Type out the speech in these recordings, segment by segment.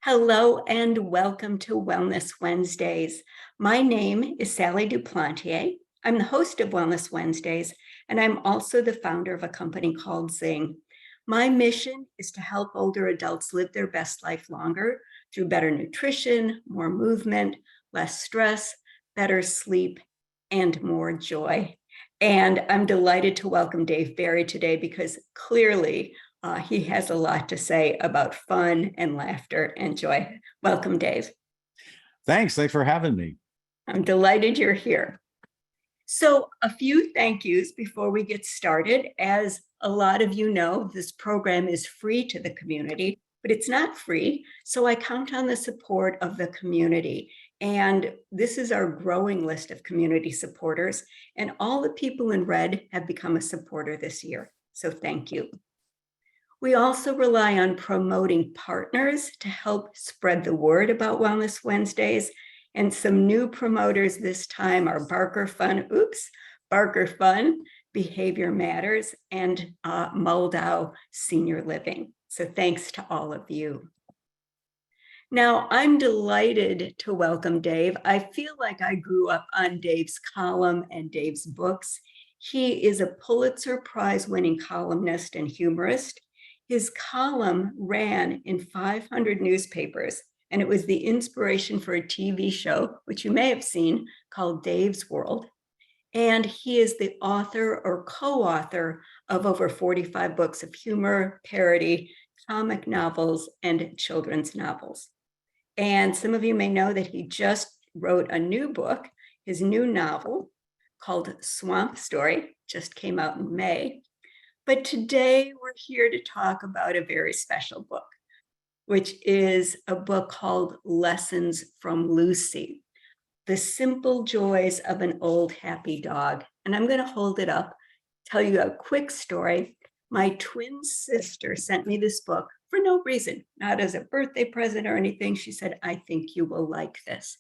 Hello and welcome to Wellness Wednesdays. My name is Sally Duplantier. I'm the host of Wellness Wednesdays, and I'm also the founder of a company called Zing. My mission is to help older adults live their best life longer through better nutrition, more movement, less stress, better sleep, and more joy. And I'm delighted to welcome Dave Barry today because clearly he has a lot to say about fun and laughter and joy. Welcome, Dave. Thanks for having me. I'm delighted you're here. So a few thank yous before we get started. As a lot of you know, this program is free to the community, but it's not free. So I count on the support of the community. And this is our growing list of community supporters. And all the people in red have become a supporter this year. So thank you. We also rely on promoting partners to help spread the word about Wellness Wednesdays. And some new promoters this time are Barker Fun, Behavior Matters, and Moldau Senior Living. So thanks to all of you. Now, I'm delighted to welcome Dave. I feel like I grew up on Dave's column and Dave's books. He is a Pulitzer Prize-winning columnist and humorist. His column ran in 500 newspapers, and it was the inspiration for a TV show, which you may have seen, called Dave's World. And he is the author or co-author of over 45 books of humor, parody, comic novels, and children's novels. And some of you may know that he just wrote a new book, his new novel called Swamp Story, just came out in May. But today we're here to talk about a very special book, which is a book called Lessons from Lucy, The Simple Joys of an Old Happy Dog. And I'm going to hold it up, tell you a quick story. My twin sister sent me this book for no reason, not as a birthday present or anything. She said, I think you will like this.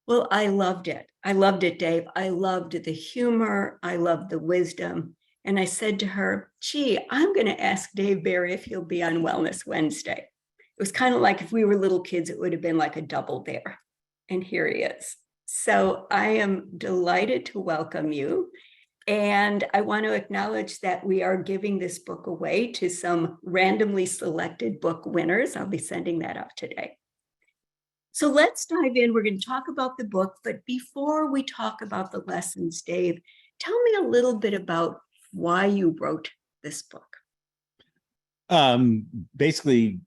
Well, I loved it. I loved it, Dave. I loved the humor. I loved the wisdom. And I said to her, gee, I'm going to ask Dave Barry if he'll be on Wellness Wednesday. It was kind of like if we were little kids, it would have been like a double dare. And here he is. So I am delighted to welcome you. And I want to acknowledge that we are giving this book away to some randomly selected book winners. I'll be sending that out today. So let's dive in. We're going to talk about the book. But before we talk about the lessons, Dave, tell me a little bit about why you wrote this book. Basically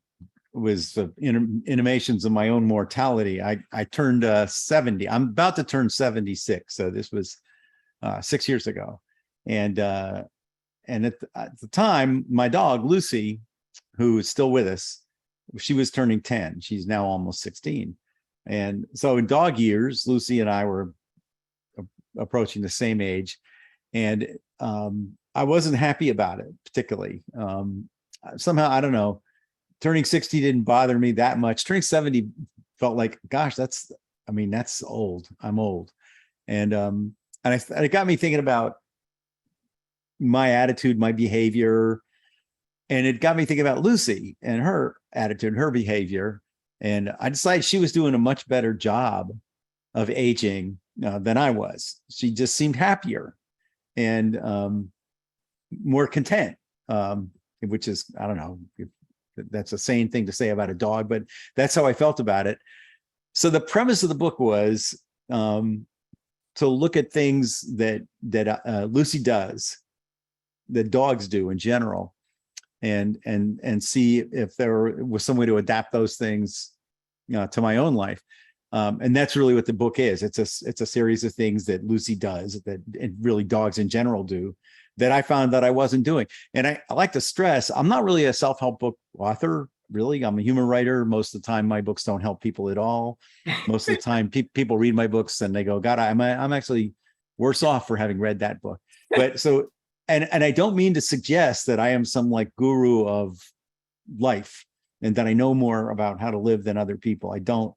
was the intimations of my own mortality. I turned 70. I'm about to turn 76. So this was 6 years ago. And at the time, my dog, Lucy, who is still with us, she was turning 10. She's now almost 16. And so in dog years, Lucy and I were approaching the same age. And I wasn't happy about it, particularly. Somehow, I don't know, turning 60 didn't bother me that much. Turning 70 felt like, gosh, that's old. I'm old. And it got me thinking about my attitude, my behavior. And it got me thinking about Lucy and her attitude, her behavior. And I decided she was doing a much better job of aging than I was. She just seemed happier and more content, which is, I don't know if that's a sane thing to say about a dog, but that's how I felt about it. So the premise of the book was to look at things that Lucy does, that dogs do in general, and see if there was some way to adapt those things to my own life. And that's really what the book is. It's a series of things that Lucy does, that really dogs in general do, that I found that I wasn't doing. And I like to stress, I'm not really a self-help book author, really. I'm a humor writer. Most of the time, my books don't help people at all. Most of the time, people read my books and they go, God, I'm actually worse off for having read that book. But so, and I don't mean to suggest that I am some like guru of life and that I know more about how to live than other people. I don't.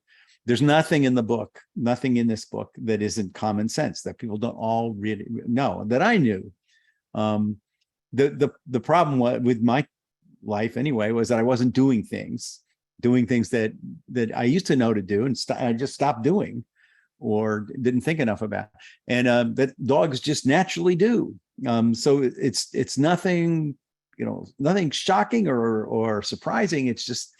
There's nothing in this book that isn't common sense, that people don't all really know, that I knew. The problem with my life anyway was that I wasn't doing things doing things that I used to know to do and I just stopped doing or didn't think enough about, and that dogs just naturally do. So it's nothing, nothing shocking or surprising. It's just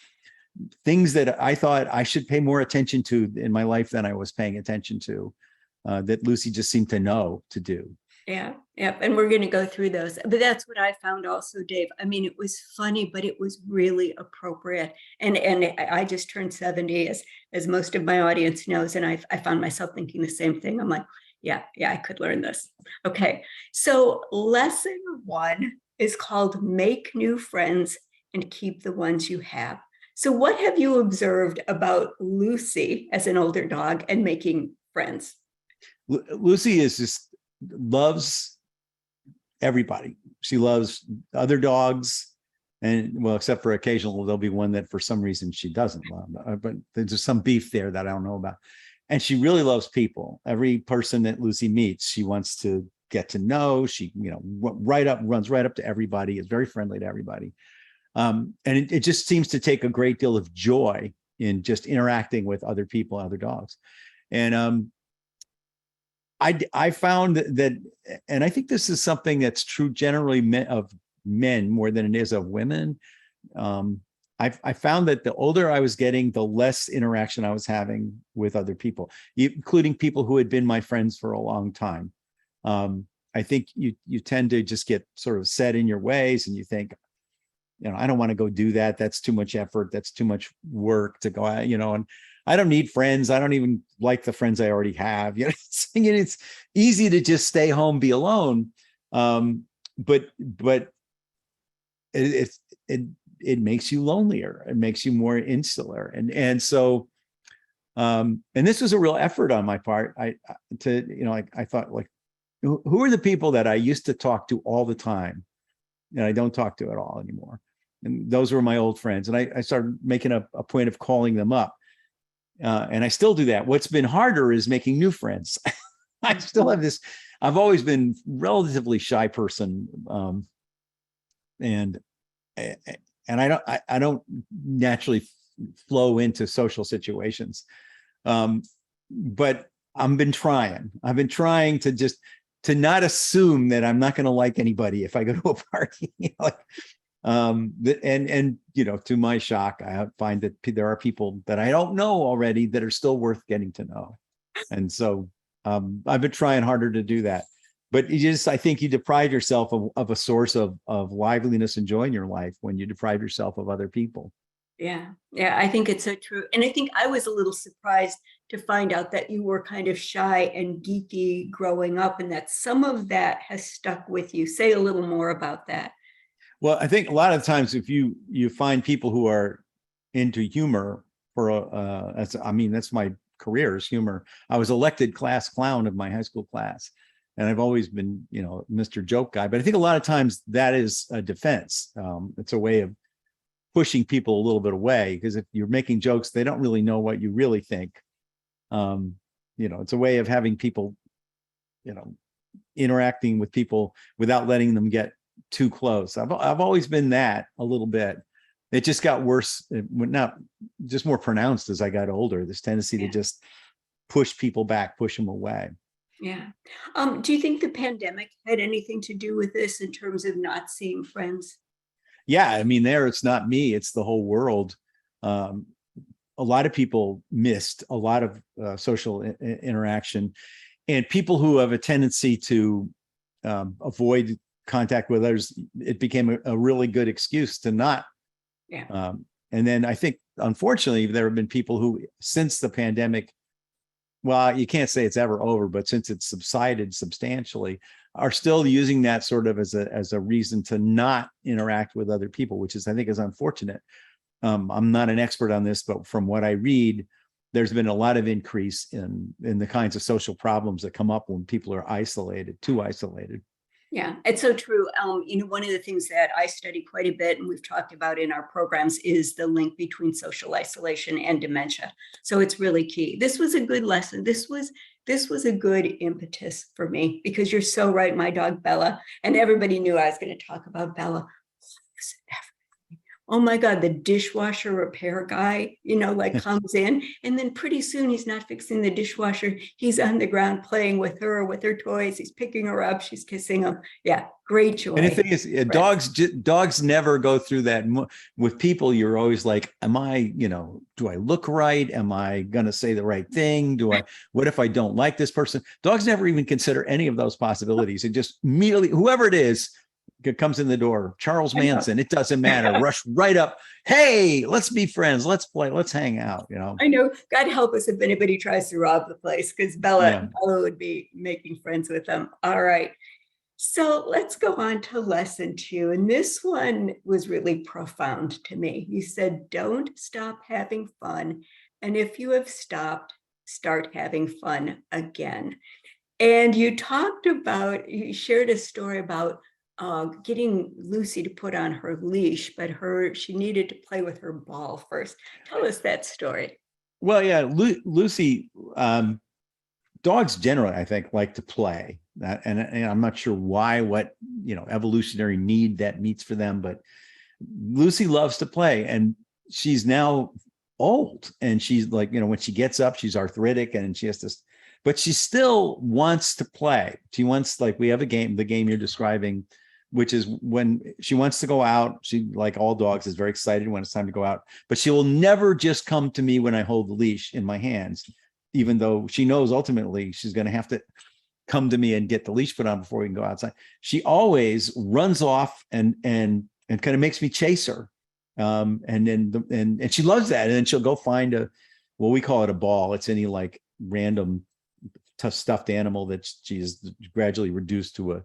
things that I thought I should pay more attention to in my life than I was paying attention to, that Lucy just seemed to know to do. Yeah, yeah. And we're going to go through those. But that's what I found also, Dave. I mean, it was funny, but it was really appropriate. And I just turned 70, as most of my audience knows. And I found myself thinking the same thing. I'm like, yeah, I could learn this. Okay. So lesson 1 is called Make New Friends and Keep the Ones You Have. So what have you observed about Lucy as an older dog and making friends? Lucy is just loves everybody. She loves other dogs, and well, except for occasional, there'll be one that for some reason she doesn't love, but there's some beef there that I don't know about. And she really loves people. Every person that Lucy meets, she wants to get to know. She, runs right up to everybody, is very friendly to everybody. And it just seems to take a great deal of joy in just interacting with other people, other dogs. And I found that, and I think this is something that's true generally of men more than it is of women. I found that the older I was getting, the less interaction I was having with other people, including people who had been my friends for a long time. I think you tend to just get sort of set in your ways, and you think, I don't want to go do that. That's too much effort. That's too much work to go out, and I don't need friends. I don't even like the friends I already have. It's easy to just stay home, be alone. But it makes you lonelier. It makes you more insular. And so, and this was a real effort on my part. I thought, like, who are the people that I used to talk to all the time and I don't talk to at all anymore? And those were my old friends. And I started making a point of calling them up. And I still do that. What's been harder is making new friends. I still have this. I've always been relatively shy person, and I don't naturally flow into social situations. But I've been trying to not assume that I'm not going to like anybody if I go to a party. To my shock, I find that there are people that I don't know already that are still worth getting to know. And so I've been trying harder to do that. But I think you deprive yourself of a source of liveliness and joy in your life when you deprive yourself of other people. Yeah, I think it's so true. And I think I was a little surprised to find out that you were kind of shy and geeky growing up, and that some of that has stuck with you. Say a little more about that. Well, I think a lot of times if you find people who are into humor that's my career is humor. I was elected class clown of my high school class, and I've always been, Mr. Joke guy. But I think a lot of times that is a defense. It's a way of pushing people a little bit away, because if you're making jokes, they don't really know what you really think. It's a way of having people, interacting with people without letting them get too close. I've always been that a little bit. It just got worse, not just more pronounced as I got older, this tendency to just push people back, push them away. Yeah. Do you think the pandemic had anything to do with this in terms of not seeing friends? Yeah, I mean, it's not me, it's the whole world. A lot of people missed a lot of social interaction, and people who have a tendency to avoid contact with others, it became a really good excuse to not. And then I think, unfortunately, there have been people who, since the pandemic, well, you can't say it's ever over, but since it's subsided substantially, are still using that sort of as a reason to not interact with other people, which I think is unfortunate. I'm not an expert on this, but from what I read, there's been a lot of increase in the kinds of social problems that come up when people are too isolated. Yeah, it's so true. One of the things that I study quite a bit, and we've talked about in our programs, is the link between social isolation and dementia. So it's really key. This was a good lesson. This was a good impetus for me, because you're so right. My dog Bella, and everybody knew I was going to talk about Bella. oh my God, the dishwasher repair guy, like comes in, and then pretty soon he's not fixing the dishwasher. He's on the ground playing with her, with her toys. He's picking her up. She's kissing him. Yeah, great And the joy. thing is, dogs never go through that. With people, you're always like, am I, do I look right? Am I going to say the right thing? What if I don't like this person? Dogs never even consider any of those possibilities. It just immediately, whoever it is, comes in the door, Charles Manson, it doesn't matter, rush right up. Hey, let's be friends. Let's play. Let's hang out, I know. God help us if anybody tries to rob the place, because Yeah. Bella would be making friends with them. All right. So let's go on to lesson 2. And this one was really profound to me. You said, don't stop having fun. And if you have stopped, start having fun again. And you you shared a story about getting Lucy to put on her leash, but she needed to play with her ball first. Tell us that story. Well, yeah, Lucy, dogs generally, I think, like to play. And I'm not sure what evolutionary need that meets for them, but Lucy loves to play, and she's now old, and she's like, when she gets up, she's arthritic, and she has to, but she still wants to play. She wants, like, we have the game you're describing, which is when she wants to go out. She, like all dogs, is very excited when it's time to go out, but she will never just come to me when I hold the leash in my hands, even though she knows ultimately she's going to have to come to me and get the leash put on before we can go outside. She always runs off and kind of makes me chase her. And she loves that. And then she'll go find we call it a ball. It's any like random tough stuffed animal that she's gradually reduced to a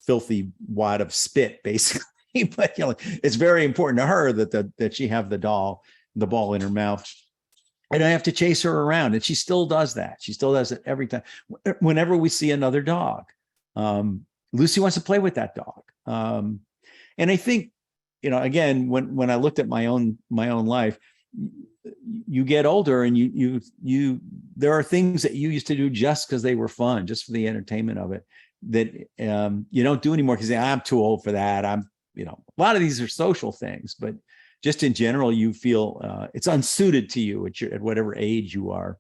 filthy wad of spit, basically. But it's very important to her that she have the ball in her mouth. And I have to chase her around, and she still does that. She still does it every time. Whenever we see another dog, Lucy wants to play with that dog. And I think, again, when I looked at my own life, you get older, and you there are things that you used to do just because they were fun, just for the entertainment of it, that you don't do anymore because I'm too old for that. A lot of these are social things, but just in general, you feel it's unsuited to you at whatever age you are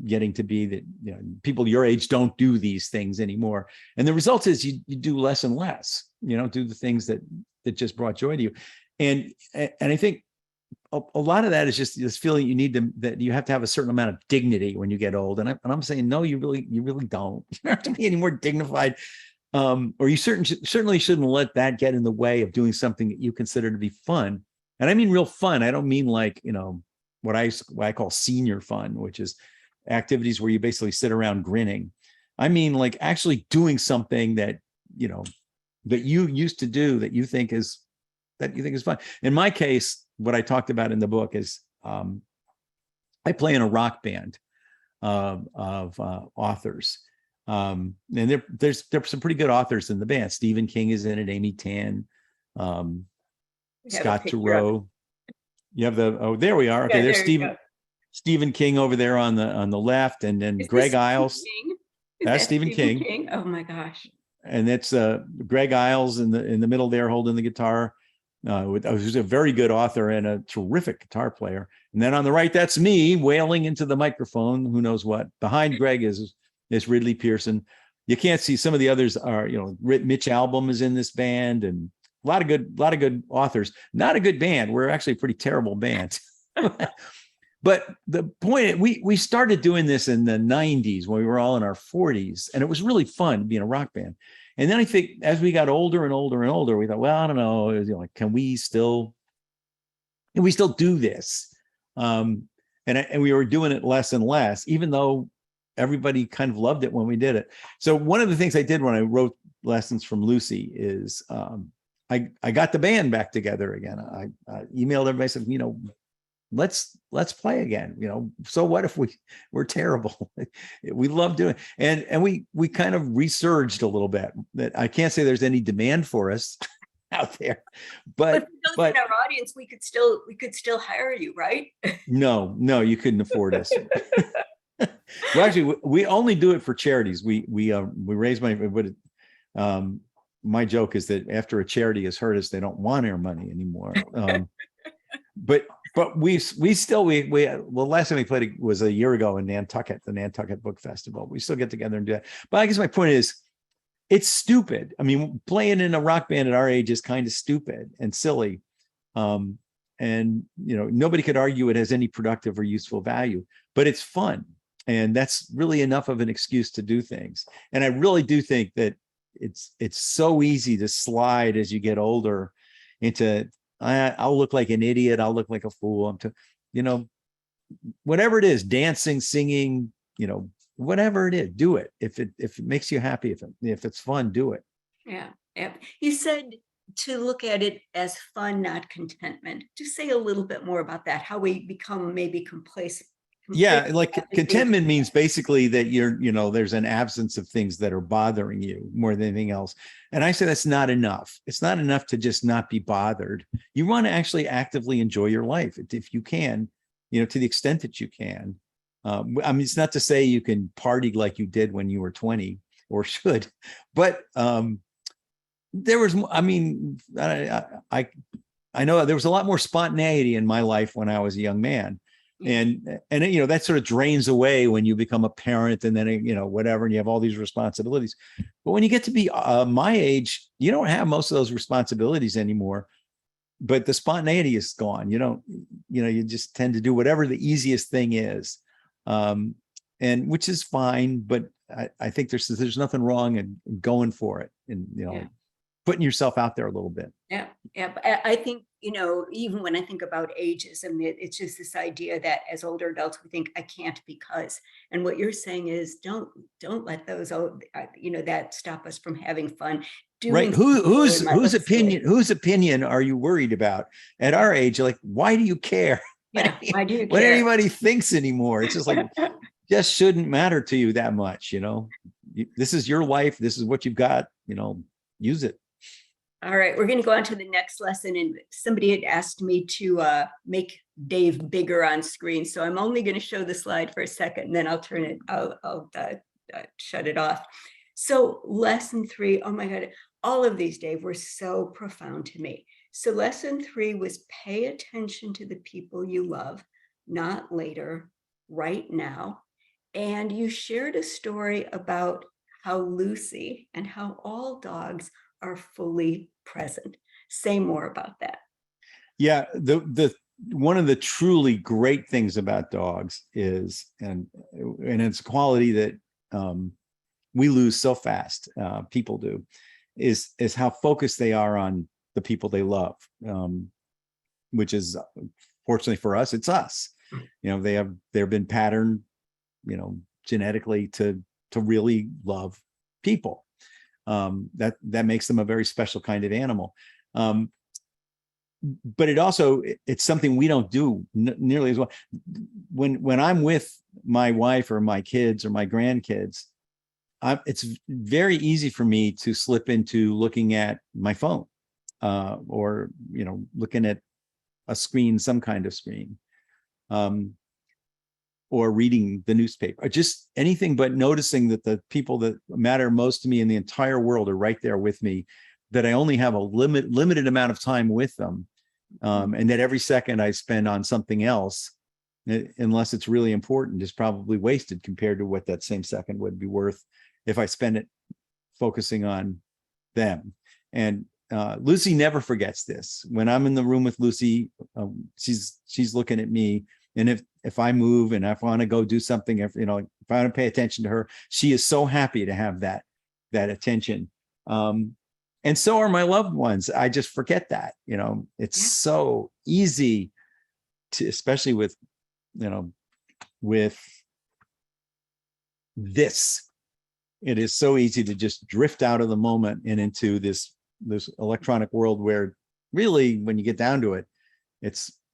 getting to be, that people your age don't do these things anymore. And the result is you do less and less, do the things that just brought joy to you. And I think a lot of that is just this feeling that you have to have a certain amount of dignity when you get old. And I'm saying, no, you really don't. You don't have to be any more dignified. Or you certainly shouldn't let that get in the way of doing something that you consider to be fun. And I mean real fun. I don't mean like, what I call senior fun, which is activities where you basically sit around grinning. I mean, like, actually doing something that you used to do that you think is fun. In my case, what I talked about in the book is I play in a rock band of authors. And there's some pretty good authors in the band. Stephen King is in it, Amy Tan, Scott Turow. You have there we are. Okay, Yeah, there's Stephen King over there on the left, and then Greg Iles. That's Stephen King. Oh my gosh. And that's Greg Iles in the middle there, holding the guitar. Who's a very good author and a terrific guitar player. And then on the right, that's me wailing into the microphone. Who knows what? Behind Greg is Ridley Pearson. You can't see some of the others are, Mitch Albom is in this band, and a lot of good authors. Not a good band. We're actually a pretty terrible band. But the point, we started doing this in the 90s when we were all in our 40s, and it was really fun being a rock band. And then I think as we got older and older and older, we thought, well, I don't know, can we still do this? And we were doing it less and less, even though everybody kind of loved it when we did it. So one of the things I did when I wrote Lessons from Lucy is I got the band back together again. I emailed everybody, said, let's play again. So what if we're terrible? We love doing it. And we kind of resurged a little bit. That I can't say there's any demand for us out there, but for those in our audience, we could still hire you, right? No, you couldn't afford us. Well, actually, we only do it for charities. We raise money, but my joke is that after a charity has hurt us, they don't want our money anymore. But well, last time we played was a year ago in Nantucket, the Nantucket Book Festival. We still get together and do that. But I guess my point is, it's stupid. I mean, playing in a rock band at our age is kind of stupid and silly. And nobody could argue it has any productive or useful value, but it's fun. And that's really enough of an excuse to do things. And I really do think that it's so easy to slide as you get older into, I'll look like an idiot, I'll look like a fool. Whatever it is, dancing, singing, whatever it is, do it. If it makes you happy, if it's fun, do it. Yeah. You said to look at it as fun, not contentment. Just say a little bit more about that, how we become maybe complacent. Yeah, like contentment means basically that there's an absence of things that are bothering you more than anything else. And I say that's not enough. It's not enough to just not be bothered. You want to actually actively enjoy your life if you can, to the extent that you can. I mean, it's not to say you can party like you did when you were 20 or should, but there was, I mean, I know there was a lot more spontaneity in my life when I was a young man. And that sort of drains away when you become a parent and then, whatever, and you have all these responsibilities. But when you get to be my age, you don't have most of those responsibilities anymore, but the spontaneity is gone. You just tend to do whatever the easiest thing is. And which is fine, but I think there's nothing wrong in going for it and, putting yourself out there a little bit. Yeah. But I think, even when I think about ageism, it's just this idea that as older adults, we think I can't because, and what you're saying is don't let those, that stop us from having fun. Right. Whose opinion are you worried about at our age? Like, why do you care? Yeah. Why do you care? What anybody thinks anymore? It's just like, just shouldn't matter to you that much. This is your life. This is what you've got, use it. All right, we're going to go on to the next lesson. And somebody had asked me to make Dave bigger on screen. So I'm only going to show the slide for a second, and then I'll turn it, I'll shut it off. So lesson 3, oh my God, all of these, Dave, were so profound to me. So lesson 3 was pay attention to the people you love, not later, right now. And you shared a story about how Lucy and how all dogs are fully present. Say more about that. Yeah, the one of the truly great things about dogs is, and it's a quality that we lose so fast, people do, is how focused they are on the people they love, which is, fortunately for us, it's us. They've been patterned, genetically to really love people. That makes them a very special kind of animal. But it's something we don't do nearly as well. When I'm with my wife or my kids or my grandkids, it's very easy for me to slip into looking at my phone, or looking at a screen, some kind of screen, or reading the newspaper, or just anything but noticing that the people that matter most to me in the entire world are right there with me, that I only have a limited amount of time with them, and that every second I spend on something else, unless it's really important, is probably wasted compared to what that same second would be worth if I spend it focusing on them. And Lucy never forgets this. When I'm in the room with Lucy, she's looking at me. And if I move and if I want to go do something, if I want to pay attention to her, she is so happy to have that attention. And so are my loved ones. I just forget that, it's so easy to, especially with this, it is so easy to just drift out of the moment and into this electronic world where really, when you get down to it,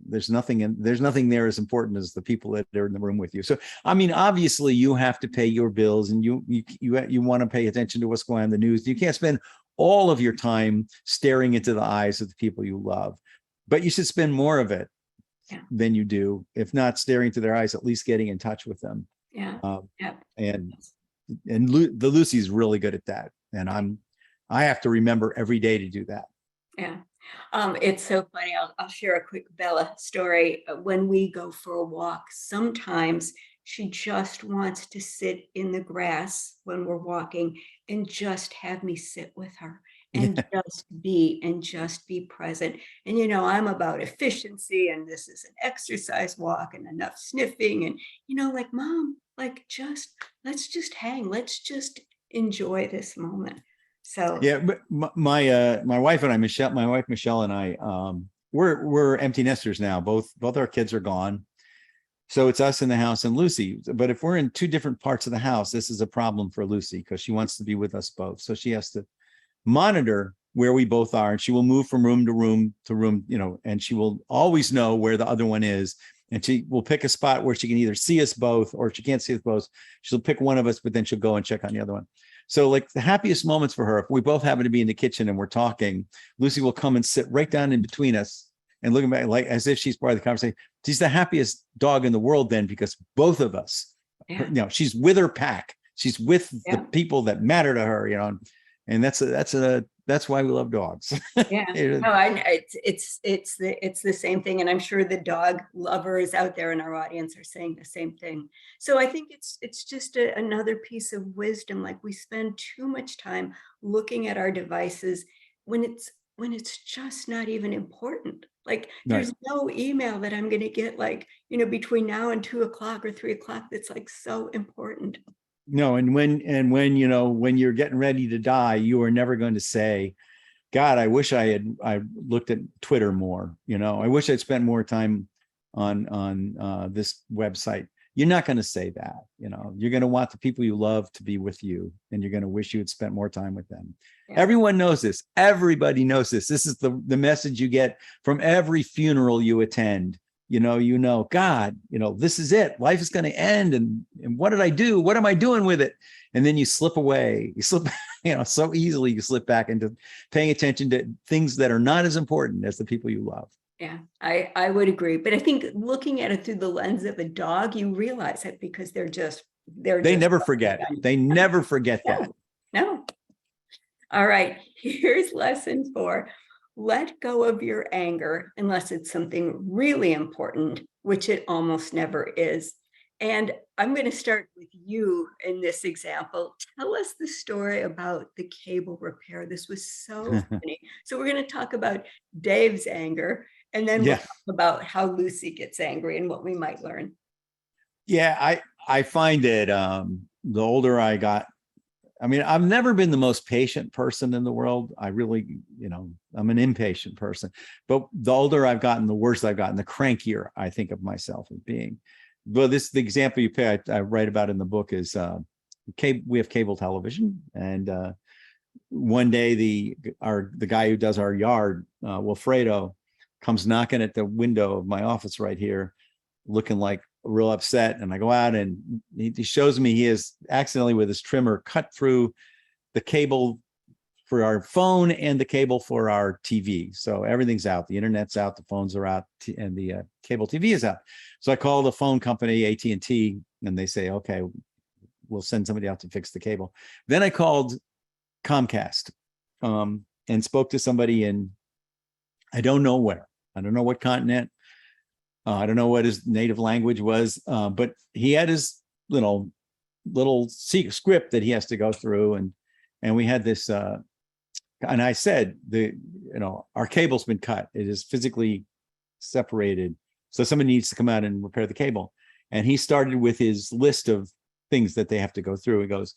there's nothing there as important as the people that are in the room with you. So, I mean, obviously you have to pay your bills, and you want to pay attention to what's going on in the news. You can't spend all of your time staring into the eyes of the people you love, but you should spend more of it than you do. If not staring into their eyes, at least getting in touch with them. Yeah. And the Lucy's really good at that. And I have to remember every day to do that. Yeah. It's so funny. I'll share a quick Bella story. When we go for a walk, sometimes she just wants to sit in the grass when we're walking and just have me sit with her and Yeah. just be present. And I'm about efficiency, and this is an exercise walk and enough sniffing, and like, Mom, like, let's just hang, let's just enjoy this moment. So Yeah, but my wife and I, my wife Michelle and I, we're empty nesters now. Both our kids are gone, so it's us in the house and Lucy. But if we're in two different parts of the house, this is a problem for Lucy because she wants to be with us both. So she has to monitor where we both are, and she will move from room to room to room, and she will always know where the other one is. And she will pick a spot where she can either see us both, or if she can't see us both, she'll pick one of us, but then she'll go and check on the other one. So like the happiest moments for her, if we both happen to be in the kitchen and we're talking, Lucy will come and sit right down in between us and look at me like as if she's part of the conversation. She's the happiest dog in the world then, because both of us, she's with her pack. She's with the people that matter to her, and that's why we love dogs. Yeah, no, it's the same thing, and I'm sure the dog lovers out there in our audience are saying the same thing. So I think it's just another piece of wisdom. Like, we spend too much time looking at our devices when it's just not even important. Like, there's no email that I'm going to get, like, between now and 2 o'clock or 3 o'clock that's like so important. No, and when you're getting ready to die, you are never going to say, God, I wish I looked at Twitter more. I wish I'd spent more time on this website. You're not going to say that. You're going to want the people you love to be with you, and you're going to wish you had spent more time with them. Yeah. Everyone knows this. Everybody knows this. This is the message you get from every funeral you attend. God, this is it. Life is going to end. And what did I do? What am I doing with it? And then you slip away. You slip, so easily you slip back into paying attention to things that are not as important as the people you love. Yeah, I would agree. But I think looking at it through the lens of a dog, you realize it, because they never forget. They never forget that. No. All right. Here's lesson 4. Let go of your anger unless it's something really important, which it almost never is. And I'm going to start with you in this example. Tell us the story about the cable repair. This was so funny. So we're going to talk about Dave's anger, and then we'll talk about how Lucy gets angry and what we might learn. Yeah, I find that the older I got, I've never been the most patient person in the world. I really, I'm an impatient person. But the older I've gotten, the worse I've gotten, the crankier I think of myself as being. Well, the example you pay, I write about in the book is we have cable television, and one day the guy who does our yard, Wilfredo, comes knocking at the window of my office right here, looking like real upset. And I go out, and he shows me he has accidentally, with his trimmer, cut through the cable for our phone and the cable for our TV. So everything's out. The internet's out, the phones are out, and the cable TV is out. So I call the phone company, AT&T, and they say, okay, we'll send somebody out to fix the cable. Then I called Comcast and spoke to somebody in, I don't know where. I don't know what continent. I don't know what his native language was, but he had his little script that he has to go through, and we had this. And I said, our cable's been cut. It is physically separated, so somebody needs to come out and repair the cable. And he started with his list of things that they have to go through. He goes,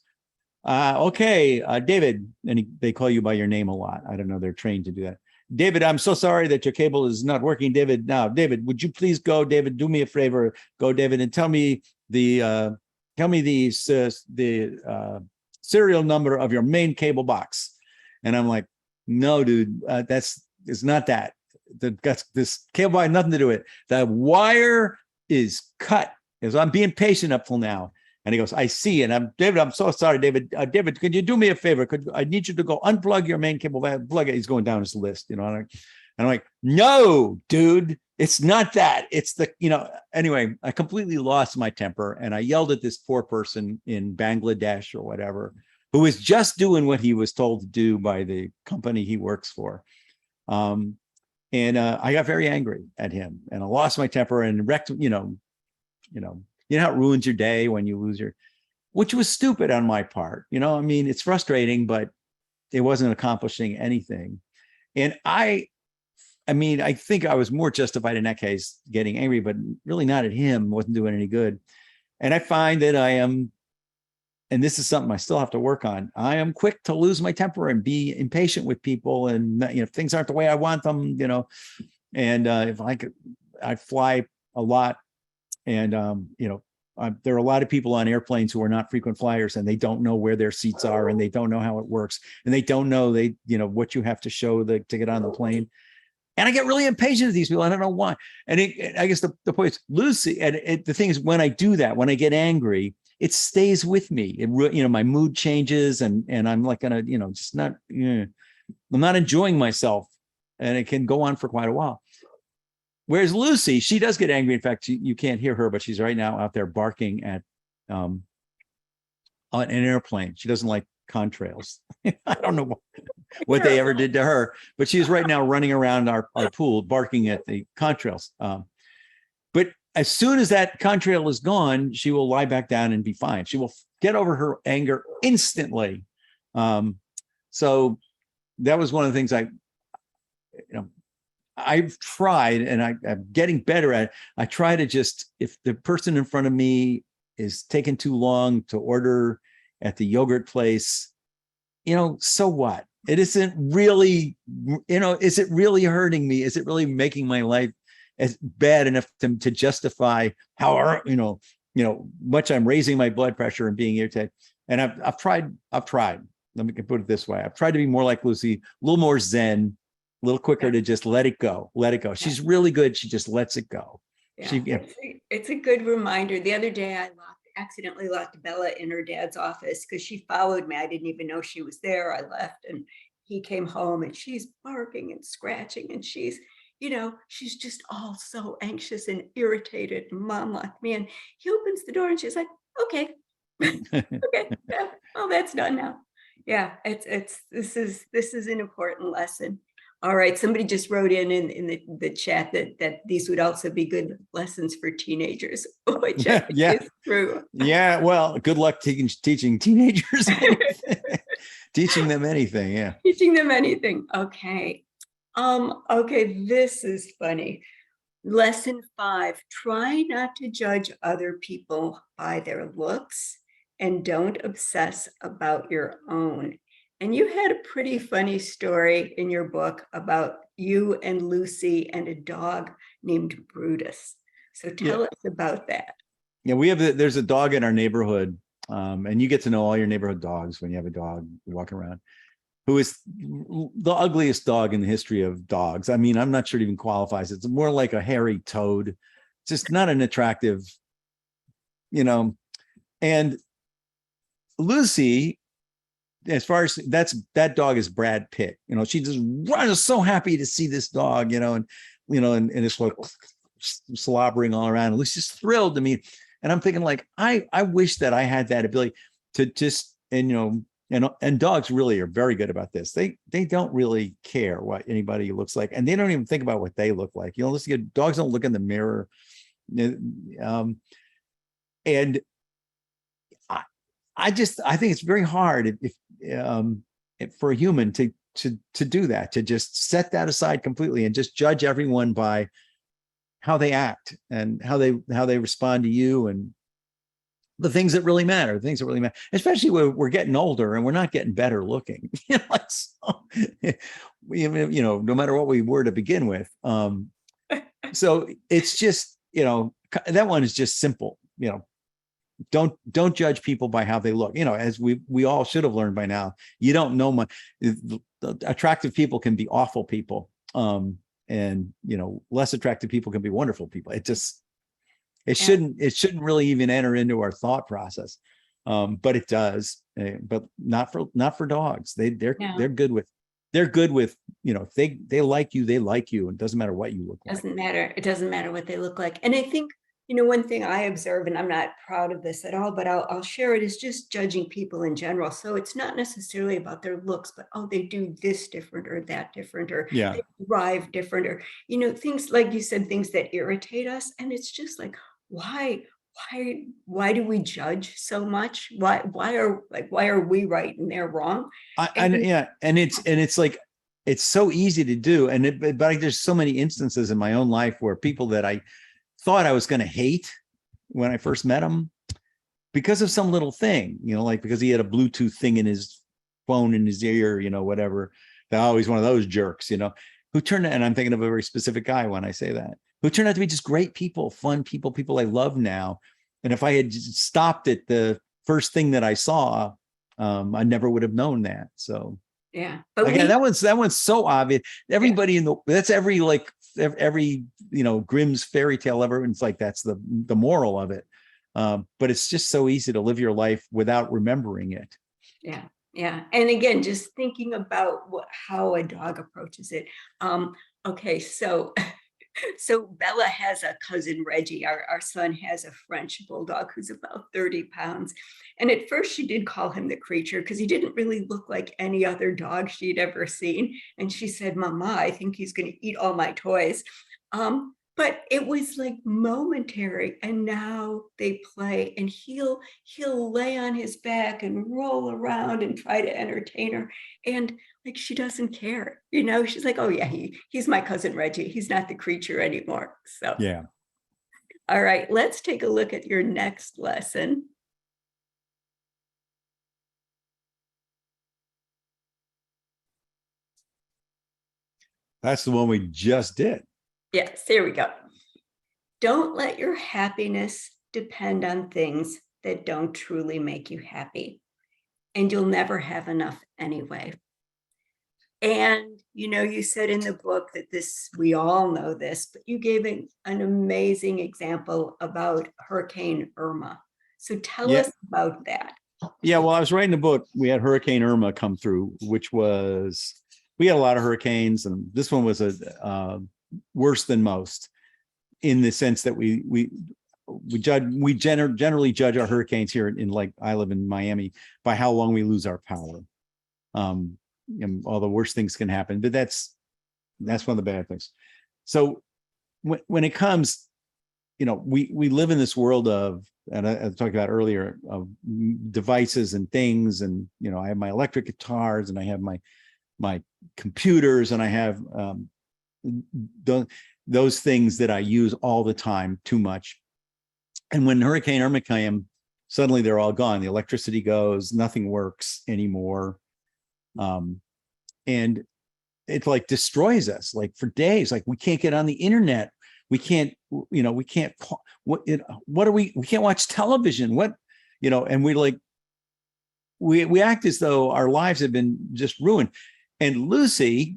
"Okay, David," and they call you by your name a lot. I don't know; they're trained to do that. David, I'm so sorry that your cable is not working. David, now, David, would you please go? David, do me a favor. Go, David, and tell me the serial number of your main cable box. And I'm like, no, dude, it's not that. This cable had nothing to do with it. The wire is cut. As I'm being patient up till now. And he goes, I see. And David, I'm so sorry, David. David, could you do me a favor? I need you to go unplug your main cable, plug it. He's going down his list, And I'm like, no, dude, it's not that. It's anyway, I completely lost my temper, and I yelled at this poor person in Bangladesh or whatever, who is just doing what he was told to do by the company he works for. And I got very angry at him, and I lost my temper and wrecked, how it ruins your day when you lose your, which was stupid on my part. I mean, it's frustrating, but it wasn't accomplishing anything. And I mean, I think I was more justified in that case getting angry, but really not at him. Wasn't doing any good. And I find that I am, and this is something I still have to work on, I am quick to lose my temper and be impatient with people. And, if things aren't the way I want them, and if I fly a lot, and, there are a lot of people on airplanes who are not frequent flyers, and they don't know where their seats are, and they don't know how it works. And they don't know what you have to show to get on the plane. And I get really impatient with these people. I don't know why. And I guess the point is, Lucy, and the thing is, when I do that, when I get angry, it stays with me. My mood changes, and I'm like gonna, just not, I'm not enjoying myself, and it can go on for quite a while. Whereas Lucy, she does get angry. In fact, you can't hear her, but she's right now out there barking at on an airplane. She doesn't like contrails. I don't know what they ever did to her, but she's right now running around our pool barking at the contrails. But as soon as that contrail is gone, she will lie back down and be fine. She will get over her anger instantly. So that was one of the things I've tried, and I'm getting better at it. I try to just, if the person in front of me is taking too long to order at the yogurt place, so what? It isn't really, is it really hurting me? Is it really making my life as bad enough to justify how, much I'm raising my blood pressure and being irritated? And I've tried, let me put it this way. I've tried to be more like Lucy, a little more Zen, a little quicker to just let it go. She's really good. She just lets it go. It's a good reminder. The other day I accidentally locked Bella in her dad's office because she followed me. I didn't even know she was there. I left, and he came home, and she's barking and scratching, and she's just all so anxious and irritated. And Mom locked me in. He opens the door, and she's like, okay. Okay. Yeah. Oh, that's done now. Yeah, this is an important lesson. All right, somebody just wrote in the chat that these would also be good lessons for teenagers, which is true. Yeah, well, good luck teaching teenagers teaching them anything. Yeah, teaching them anything. Okay. Okay, this is funny. Lesson 5: try not to judge other people by their looks, and don't obsess about your own. And you had a pretty funny story in your book about you and Lucy and a dog named Brutus. So tell us about that. Yeah, there's a dog in our neighborhood, and you get to know all your neighborhood dogs when you have a dog walking around, who is the ugliest dog in the history of dogs. I mean, I'm not sure it even qualifies. It's more like a hairy toad, just not an attractive, and Lucy, as far as that dog is Brad Pitt. She just runs so happy to see this dog, and it's like slobbering all around. Lucy's thrilled to meet. And I'm thinking, like, I wish that I had that ability to just, and dogs really are very good about this. They don't really care what anybody looks like, and they don't even think about what they look like. Dogs don't look in the mirror. And I think it's very hard if for a human to do that, to just set that aside completely and just judge everyone by how they act and how they respond to you, and the things that really matter, especially when we're getting older and we're not getting better looking. No matter what we were to begin with. So it's just, that one is just simple. Don't judge people by how they look. As we all should have learned by now, you don't know much. Attractive people can be awful people. And less attractive people can be wonderful people. It shouldn't really even enter into our thought process. But it does. But not for dogs. They're good with if they like you, they like you. It doesn't matter what you look like. It doesn't matter what they look like. And I think One thing I observe, and I'm not proud of this at all, but I'll share it, is just judging people in general. So it's not necessarily about their looks, but oh, they do this different or that different, or Yeah. they drive different, or things like you said, things that irritate us. And it's just like, why, why do we judge so much? Why are we right and they're wrong? And Yeah, and it's like it's so easy to do, and there's so many instances in my own life where people that I thought I was going to hate when I first met him because of some little thing, like because he had a Bluetooth thing in his phone in his ear, whatever. They're always one of those jerks, who turned out, and I'm thinking of a very specific guy when I say that, who turned out to be just great people, fun people I love now. And if I had just stopped at the first thing that I saw, I never would have known that. So yeah, but again, that one's so obvious. Everybody that's every Grimm's fairy tale ever. It's like that's the moral of it. But it's just so easy to live your life without remembering it. yeah, yeah. And again, just thinking about how a dog approaches it. Okay, so Bella has a cousin, Reggie. Our son has a French bulldog who's about 30 pounds. And at first she did call him the creature because he didn't really look like any other dog she'd ever seen. And she said, Mama, I think he's going to eat all my toys. But it was like momentary, and now they play, and he'll lay on his back and roll around and try to entertain her. And like, she doesn't care, she's like, oh yeah, he's my cousin Reggie, he's not the creature anymore. So Yeah. All right, let's take a look at your next lesson. That's the one we just did. Yes, here we go. Don't let your happiness depend on things that don't truly make you happy, and you'll never have enough anyway. And you said in the book that we all know this, but you gave an amazing example about Hurricane Irma. So tell Yeah. us about that. Yeah. Well, I was writing a book. We had Hurricane Irma come through, we had a lot of hurricanes, and this one was worse than most, in the sense that we generally judge our hurricanes here like I live in Miami by how long we lose our power. And all the worst things can happen, but that's one of the bad things. So when it comes, we live in this world of, and I talked about earlier, of devices and things, and I have my electric guitars, and I have my computers, and I have those things that I use all the time too much. And when Hurricane Irma came, suddenly they're all gone. The electricity goes, nothing works anymore. And it like destroys us, like for days. Like we can't get on the internet. We can't, we can't, we can't watch television. And we act as though our lives have been just ruined. And Lucy,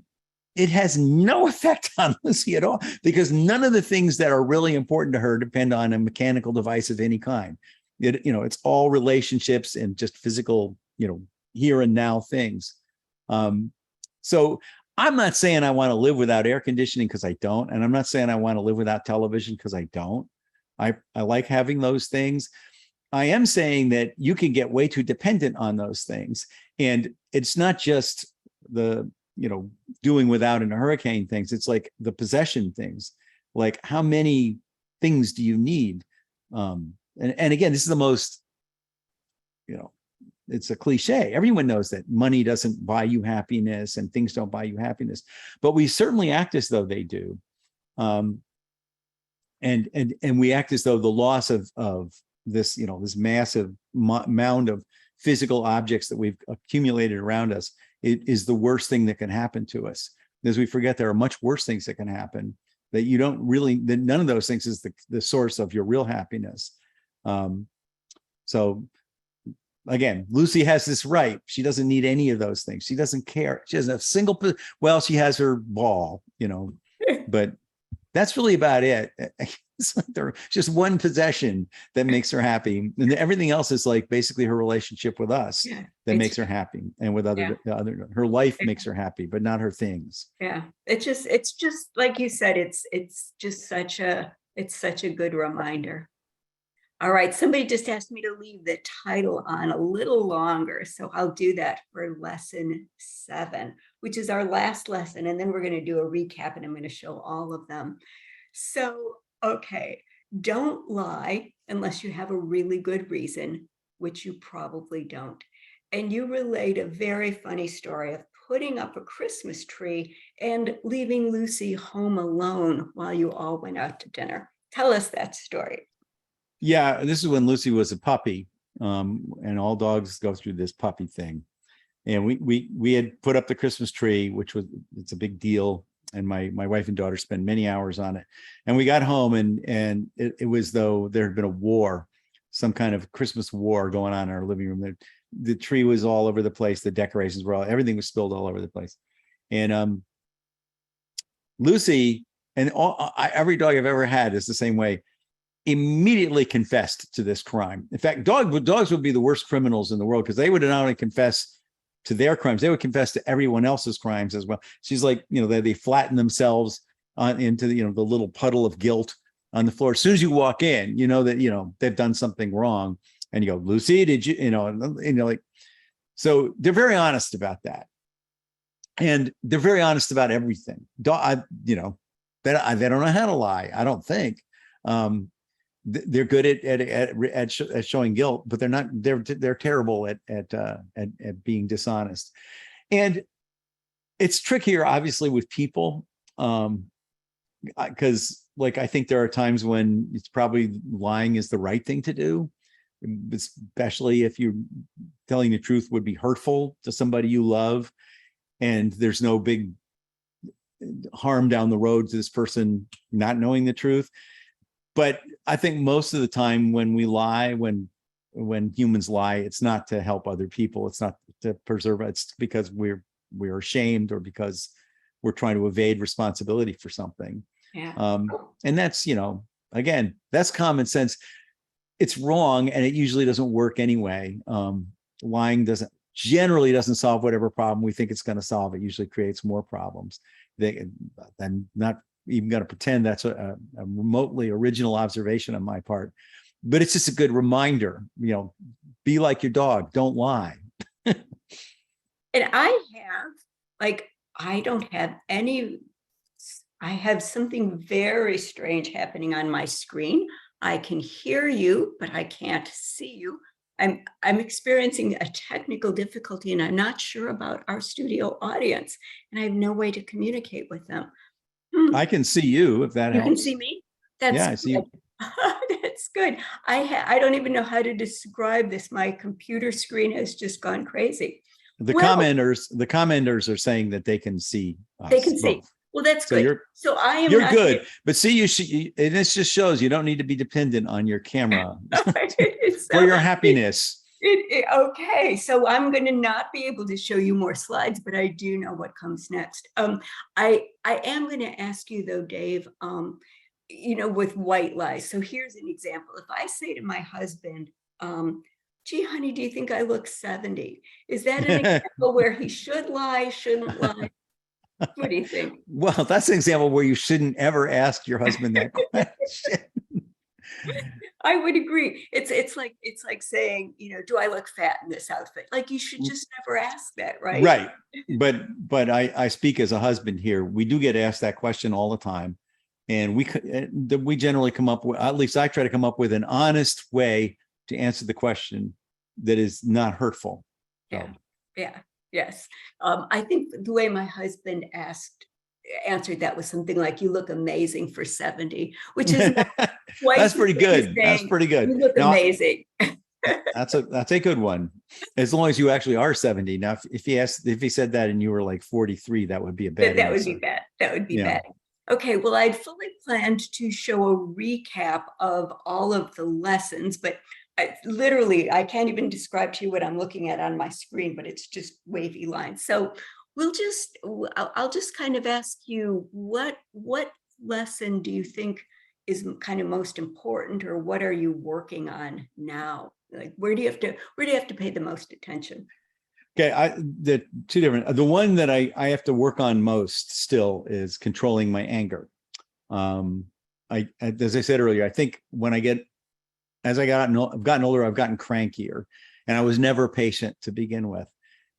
it has no effect on Lucy at all, because none of the things that are really important to her depend on a mechanical device of any kind. It's all relationships and just physical, here and now things. So I'm not saying I want to live without air conditioning, because I don't. And I'm not saying I want to live without television, because I don't. I like having those things. I am saying that you can get way too dependent on those things. And it's not just the, doing without in a hurricane things. It's like the possession things. Like, how many things do you need? And again, this is the most, it's a cliche. Everyone knows that money doesn't buy you happiness, and things don't buy you happiness, but we certainly act as though they do. And we act as though the loss of this, this massive mound of physical objects that we've accumulated around us, it is the worst thing that can happen to us. As we forget, there are much worse things that can happen, that you don't really, that none of those things is the source of your real happiness. So again, Lucy has this right. She doesn't need any of those things. She doesn't care. She doesn't have a single, she has her ball, but that's really about it. It's like there's just one possession that makes her happy, and everything else is like basically her relationship with us that makes her happy, and with other her life makes her happy, but not her things. Yeah, it's just like you said, it's just such a It's such a good reminder. All right, somebody just asked me to leave the title on a little longer, so I'll do that for lesson 7, which is our last lesson, and then we're going to do a recap, and I'm going to show all of them. So, okay, don't lie unless you have a really good reason, which you probably don't. And you relate a very funny story of putting up a Christmas tree and leaving Lucy home alone while you all went out to dinner. Tell us that story. Yeah, this is when Lucy was a puppy, and all dogs go through this puppy thing. And we had put up the Christmas tree, which was, it's a big deal. And my wife and daughter spent many hours on it. And we got home, and it was though there had been a war, some kind of Christmas war going on in our living room. The tree was all over the place. The decorations were everything was spilled all over the place. And Lucy and every dog I've ever had is the same way. Immediately confessed to this crime. In fact, dogs would be the worst criminals in the world, because they would not only confess to their crimes, they would confess to everyone else's crimes as well. She's like, they flatten themselves into the little puddle of guilt on the floor. As soon as you walk in, that they've done something wrong, and you go, Lucy, did you, like, so they're very honest about that, and they're very honest about everything. They don't know how to lie, I don't think. They're good at showing guilt, but they're terrible at being dishonest. And it's trickier, obviously, with people, because I think there are times when it's probably lying is the right thing to do, especially if you're telling the truth would be hurtful to somebody you love, and there's no big harm down the road to this person not knowing the truth. But I think most of the time when we lie, when humans lie, it's not to help other people. It's not to preserve. It's because we're ashamed, or because we're trying to evade responsibility for something. Yeah. And that's, again, that's common sense. It's wrong, and it usually doesn't work anyway. Lying generally doesn't solve whatever problem we think it's going to solve. It usually creates more problems. I'm not even going to pretend that's a remotely original observation on my part, but it's just a good reminder. Be like your dog, don't lie. And I don't have any, I have something very strange happening on my screen. I can hear you, but I can't see you. I'm experiencing a technical difficulty, and I'm not sure about our studio audience, and I have no way to communicate with them. I can see you, if that helps. You can see me? That's yeah, I see you. That's good. I don't even know how to describe this. My computer screen has just gone crazy. The commenters are saying that they can see us. They can see. Both. Well, that's So good. So I am. You're good, but see, and this just shows you don't need to be dependent on your camera for your happiness. Okay, so I'm going to not be able to show you more slides, but I do know what comes next. I am going to ask you though, Dave, with white lies. So here's an example. If I say to my husband, gee, honey, do you think I look 70? Is that an example where he should lie, shouldn't lie? What do you think? Well, that's an example where you shouldn't ever ask your husband that question. I would agree. It's like saying, do I look fat in this outfit? Like, you should just never ask that, right? Right. But I speak as a husband here. We do get asked that question all the time. And we generally come up with, at least I try to come up with an honest way to answer the question that is not hurtful. Yeah. Yeah. Yes. I think the way my husband answered that was something like, you look amazing for 70, which is that's pretty good. That's pretty good. You look amazing. That's a good one. As long as you actually are 70. Now, if he said that and you were like 43, that would be a bad That answer. would be bad. That would be bad. Okay, well, I'd fully planned to show a recap of all of the lessons, but I can't even describe to you what I'm looking at on my screen, but it's just wavy lines. So I'll just kind of ask you, what lesson do you think is kind of most important, or what are you working on now? Like, where do you have to pay the most attention? Okay, the two different. The one that I have to work on most still is controlling my anger. as I said earlier, I think as I've gotten older, I've gotten crankier, and I was never patient to begin with.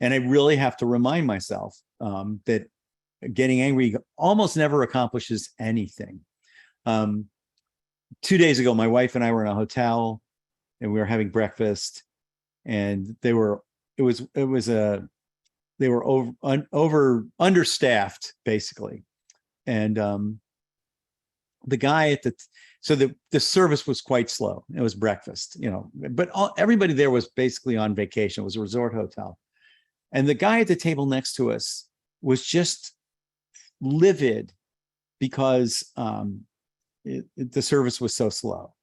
And I really have to remind myself that getting angry almost never accomplishes anything. 2 days ago, my wife and I were in a hotel and we were having breakfast, and they were understaffed basically. And the guy at the service was quite slow. It was breakfast, but everybody there was basically on vacation. It was a resort hotel. And the guy at the table next to us was just livid because the service was so slow.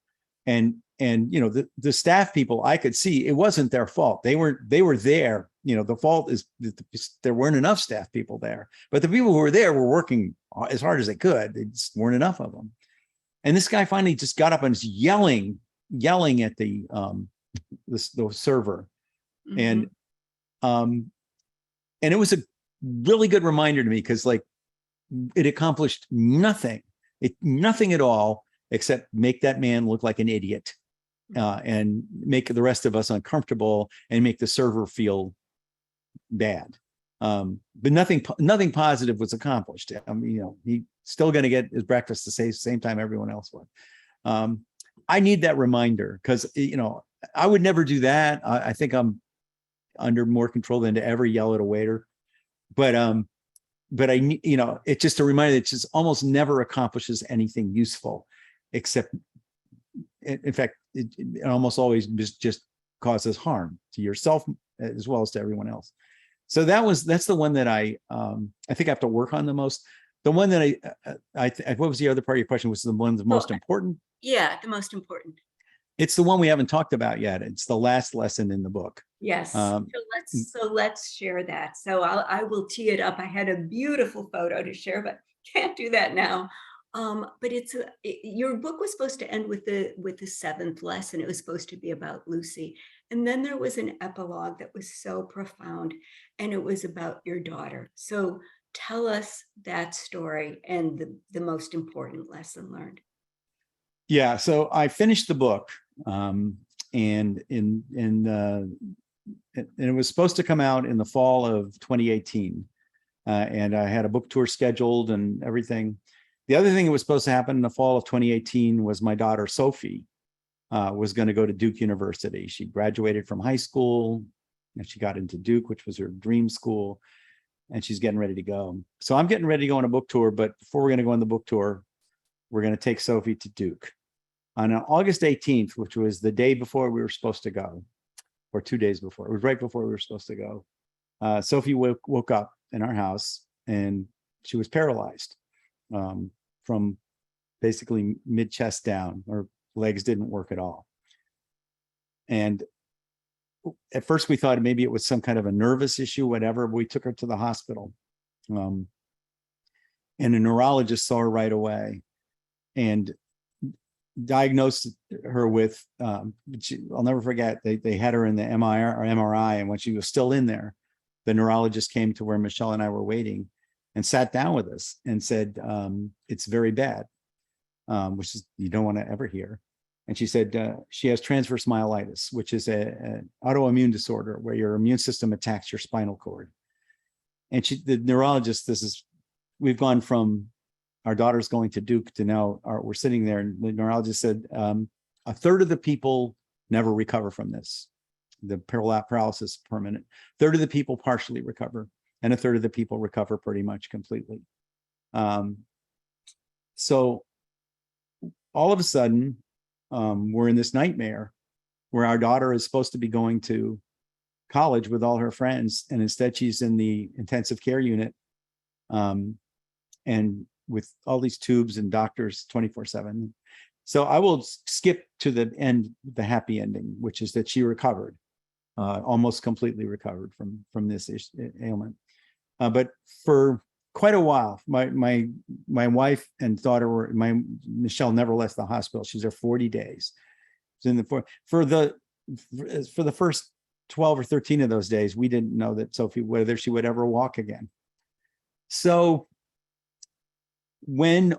And the staff people, I could see it wasn't their fault. They were there. The fault is there weren't enough staff people there. But the people who were there were working as hard as they could. There just weren't enough of them. And this guy finally just got up and was yelling at the server. Mm-hmm. And it was a really good reminder to me, because like it accomplished nothing at all, except make that man look like an idiot, and make the rest of us uncomfortable and make the server feel bad. But nothing positive was accomplished. I mean, he's still going to get his breakfast the same time everyone else would. I need that reminder, because I would never do that. I think I'm under more control than to ever yell at a waiter. But I it's just a reminder that it just almost never accomplishes anything useful, except in fact, it almost always just causes harm to yourself as well as to everyone else. So that's the one that I think I have to work on the most. The one that what was the other part of your question? Was the one that's most important? Yeah, the most important. It's the one we haven't talked about yet. It's the last lesson in the book. Yes. So let's share that. So I will tee it up. I had a beautiful photo to share, but can't do that now. But your book was supposed to end with the seventh lesson. It was supposed to be about Lucy. And then there was an epilogue that was so profound, and it was about your daughter. So tell us that story and the most important lesson learned. Yeah, so I finished the book, and it was supposed to come out in the fall of 2018, and I had a book tour scheduled and everything. The other thing that was supposed to happen in the fall of 2018 was my daughter Sophie was going to go to Duke University. She graduated from high school and she got into Duke, which was her dream school, and she's getting ready to go. So I'm getting ready to go on a book tour, but before we're going to go on the book tour, we're going to take Sophie to Duke. On August 18th, which was the day before we were supposed to go, or 2 days before, it was right before we were supposed to go, Sophie woke up in our house and she was paralyzed from basically mid-chest down. Her legs didn't work at all. And at first we thought maybe it was some kind of a nervous issue, whatever, but we took her to the hospital. And a neurologist saw her right away and diagnosed her with, I'll never forget, they had her in the MRI, and when she was still in there, the neurologist came to where Michelle and I were waiting and sat down with us and said, it's very bad, which is you don't want to ever hear. And she said she has transverse myelitis, which is an autoimmune disorder where your immune system attacks your spinal cord. And the neurologist, we've gone from our daughter's going to Duke to now we're sitting there, and the neurologist said a third of the people never recover from this. The paralysis permanent. A third of the people partially recover, and a third of the people recover pretty much completely. So all of a sudden, we're in this nightmare where our daughter is supposed to be going to college with all her friends, and instead she's in the intensive care unit, and with all these tubes and doctors 24/7. So I will skip to the end, the happy ending, which is that she recovered, almost completely recovered from this ailment. But for quite a while, my wife and daughter Michelle never left the hospital. She's there 40 days. For the first 12 or 13 of those days, we didn't know that Sophie, whether she would ever walk again. So when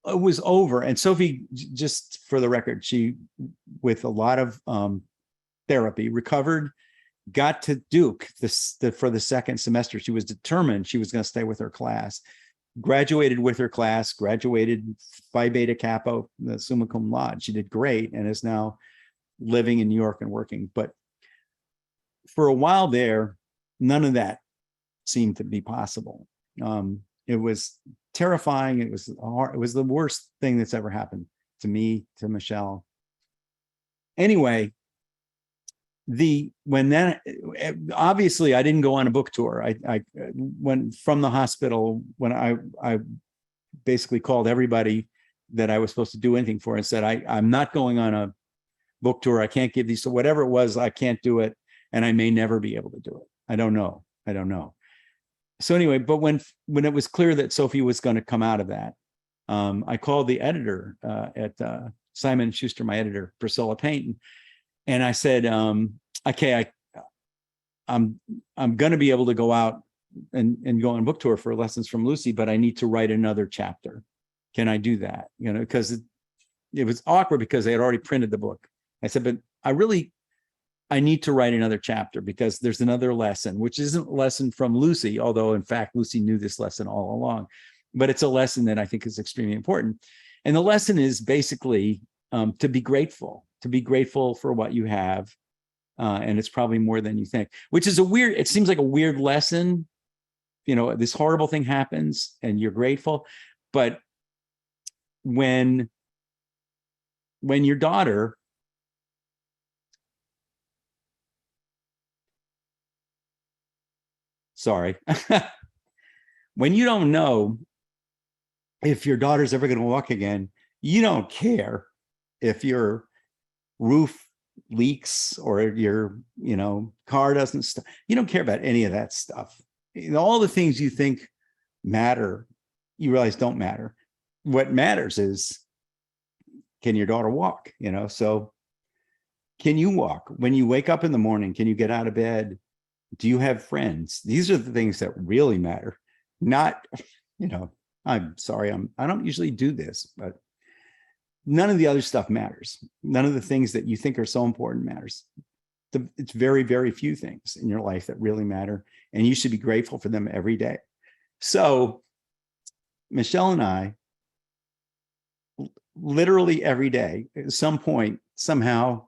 it was over. And Sophie, just for the record, she, with a lot of therapy, recovered, got to Duke for the second semester. She was determined she was going to stay with her class, graduated with her class, graduated Phi Beta Kappa, the summa cum laude. She did great and is now living in New York and working. But for a while there, none of that seemed to be possible. It was terrifying. It was hard. It was the worst thing that's ever happened to me, to Michelle. Anyway, obviously I didn't go on a book tour. I went from the hospital when I basically called everybody that I was supposed to do anything for and said, I'm not going on a book tour. I can't give these. So whatever it was, I can't do it. And I may never be able to do it. I don't know. So anyway, but when it was clear that Sophie was going to come out of that, I called the editor at Simon & Schuster, my editor, Priscilla Payton, and I said, okay, I'm going to be able to go out and go on a book tour for Lessons from Lucy, but I need to write another chapter. Can I do that? You know, because it was awkward because they had already printed the book. I said, but I need to write another chapter because there's another lesson, which isn't a lesson from Lucy, although in fact, Lucy knew this lesson all along, but it's a lesson that I think is extremely important. And the lesson is basically to be grateful for what you have. And it's probably more than you think, which is it seems like a weird lesson. You know, this horrible thing happens and you're grateful. But when your daughter, sorry, when you don't know if your daughter's ever going to walk again, you don't care if your roof leaks or your, car doesn't stop. You don't care about any of that stuff. All the things you think matter, you realize don't matter. What matters is, can your daughter walk? So can you walk? When you wake up in the morning, can you get out of bed? Do you have friends? These are the things that really matter. Not, I'm sorry, I don't usually do this, but none of the other stuff matters. None of the things that you think are so important matters. It's very, very few things in your life that really matter, and you should be grateful for them every day. So Michelle and I, literally every day, at some point, somehow,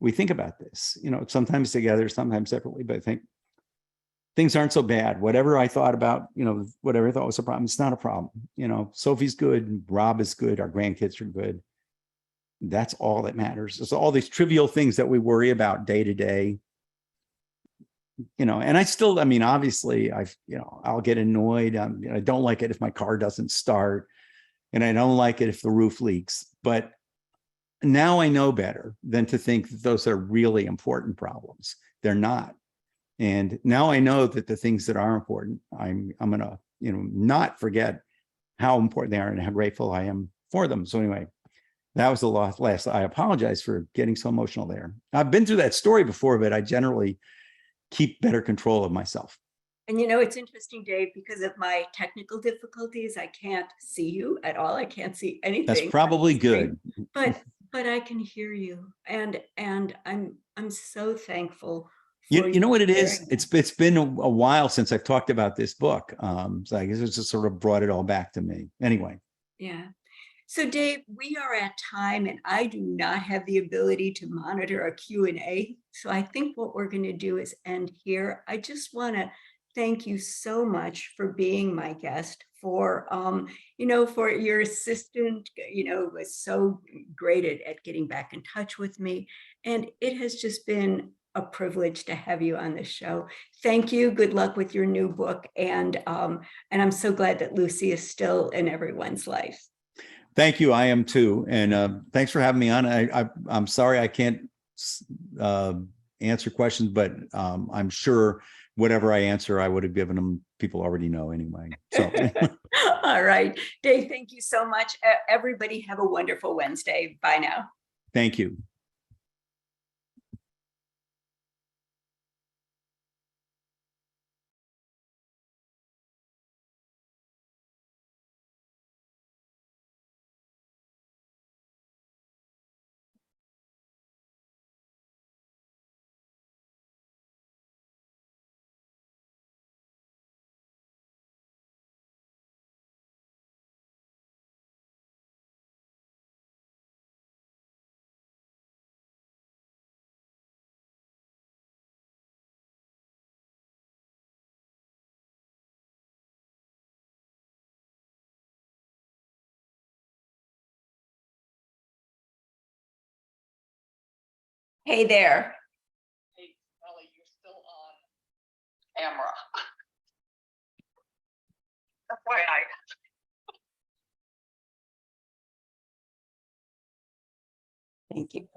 we think about this, sometimes together, sometimes separately, but I think things aren't so bad. Whatever I thought about, whatever I thought was a problem, it's not a problem. Sophie's good, Rob is good, our grandkids are good. That's all that matters. It's all these trivial things that we worry about day to day. And I still, obviously I'll get annoyed. I don't like it if my car doesn't start, and I don't like it if the roof leaks, but now I know better than to think that those are really important problems. They're not. And now I know that the things that are important, I'm going to, not forget how important they are and how grateful I am for them. So anyway, that was the last. I apologize for getting so emotional there. I've been through that story before, but I generally keep better control of myself. And it's interesting, Dave, because of my technical difficulties, I can't see you at all. I can't see anything. That's probably good. But I can hear you, and I'm so thankful. You know what it is? It's been a while since I've talked about this book. So I guess it's just sort of brought it all back to me. Anyway. Yeah. So Dave, we are at time, and I do not have the ability to monitor a Q&A. So I think what we're going to do is end here. I just want to thank you so much for being my guest, for for your assistant, was so great at getting back in touch with me. And it has just been a privilege to have you on the show. Thank you. Good luck with your new book. And I'm so glad that Lucy is still in everyone's life. Thank you. I am too. And thanks for having me on. I'm sorry I can't answer questions, but I'm sure whatever I answer, I would have given them, people already know anyway. So. All right. Dave, thank you so much. Everybody have a wonderful Wednesday. Bye now. Thank you. Hey there. Hey, Ellie, you're still on camera. FYI. Thank you.